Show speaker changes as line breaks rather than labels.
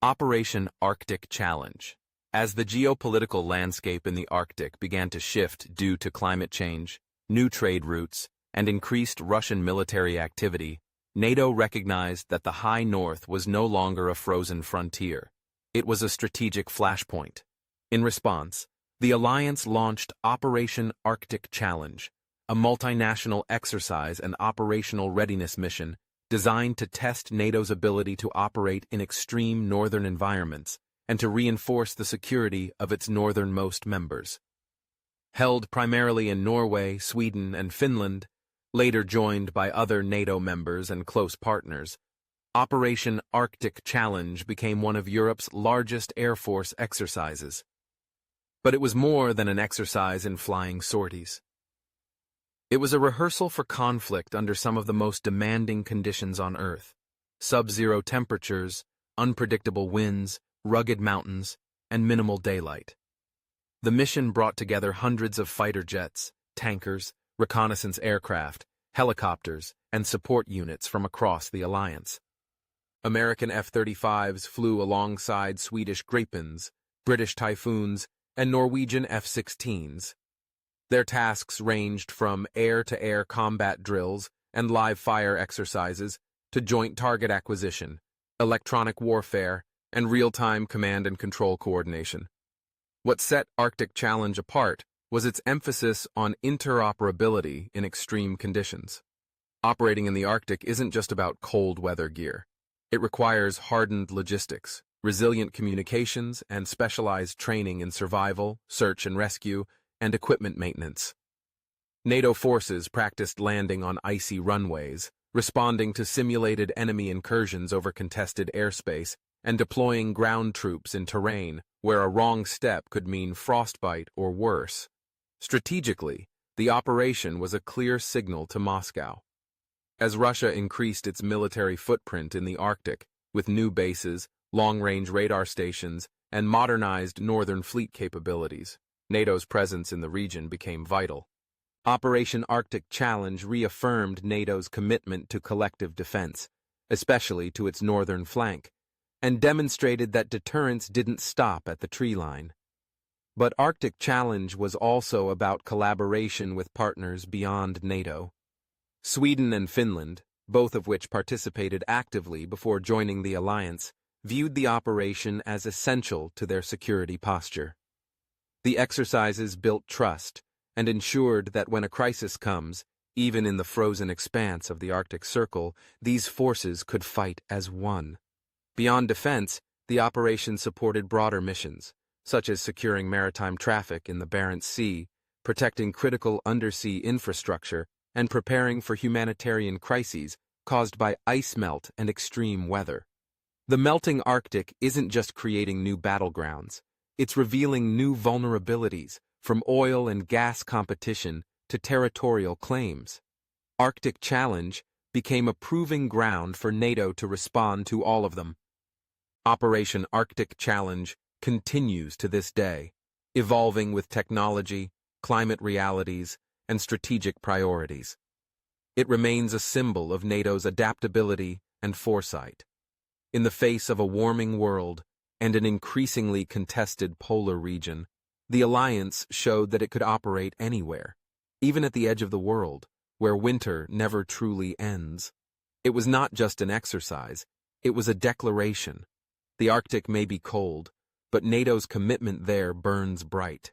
Operation Arctic Challenge. As the geopolitical landscape in the Arctic began to shift due to climate change, new trade routes, and increased Russian military activity, NATO recognized that the high north was no longer a frozen frontier. It was a strategic flashpoint. In response, the alliance launched Operation Arctic Challenge, a multinational exercise and operational readiness mission designed to test NATO's ability to operate in extreme northern environments and to reinforce the security of its northernmost members. Held primarily in Norway, Sweden, and Finland, later joined by other NATO members and close partners, Operation Arctic Challenge became one of Europe's largest Air Force exercises. But it was more than an exercise in flying sorties. It was a rehearsal for conflict under some of the most demanding conditions on Earth: sub-zero temperatures, unpredictable winds, rugged mountains, and minimal daylight. The mission brought together hundreds of fighter jets, tankers, reconnaissance aircraft, helicopters, and support units from across the alliance. American F-35s flew alongside Swedish Gripens, British Typhoons, and Norwegian F-16s. Their tasks ranged from air-to-air combat drills and live-fire exercises to joint target acquisition, electronic warfare, and real-time command and control coordination. What set Arctic Challenge apart was its emphasis on interoperability in extreme conditions. Operating in the Arctic isn't just about cold weather gear. It requires hardened logistics, resilient communications, and specialized training in survival, search and rescue, and equipment maintenance. NATO forces practiced landing on icy runways, responding to simulated enemy incursions over contested airspace, and deploying ground troops in terrain where a wrong step could mean frostbite or worse. Strategically, the operation was a clear signal to Moscow. As Russia increased its military footprint in the Arctic, with new bases, long-range radar stations, and modernized Northern Fleet capabilities, NATO's presence in the region became vital. Operation Arctic Challenge reaffirmed NATO's commitment to collective defense, especially to its northern flank, and demonstrated that deterrence didn't stop at the tree line. But Arctic Challenge was also about collaboration with partners beyond NATO. Sweden and Finland, both of which participated actively before joining the alliance, viewed the operation as essential to their security posture. The exercises built trust and ensured that when a crisis comes, even in the frozen expanse of the Arctic Circle, these forces could fight as one. Beyond defense, the operation supported broader missions, such as securing maritime traffic in the Barents Sea, protecting critical undersea infrastructure, and preparing for humanitarian crises caused by ice melt and extreme weather. The melting Arctic isn't just creating new battlegrounds. It's revealing new vulnerabilities, from oil and gas competition to territorial claims. Arctic Challenge became a proving ground for NATO to respond to all of them. Operation Arctic Challenge continues to this day, evolving with technology, climate realities, and strategic priorities. It remains a symbol of NATO's adaptability and foresight. In the face of a warming world and an increasingly contested polar region, the alliance showed that it could operate anywhere, even at the edge of the world, where winter never truly ends. It was not just an exercise, it was a declaration. The Arctic may be cold, but NATO's commitment there burns bright.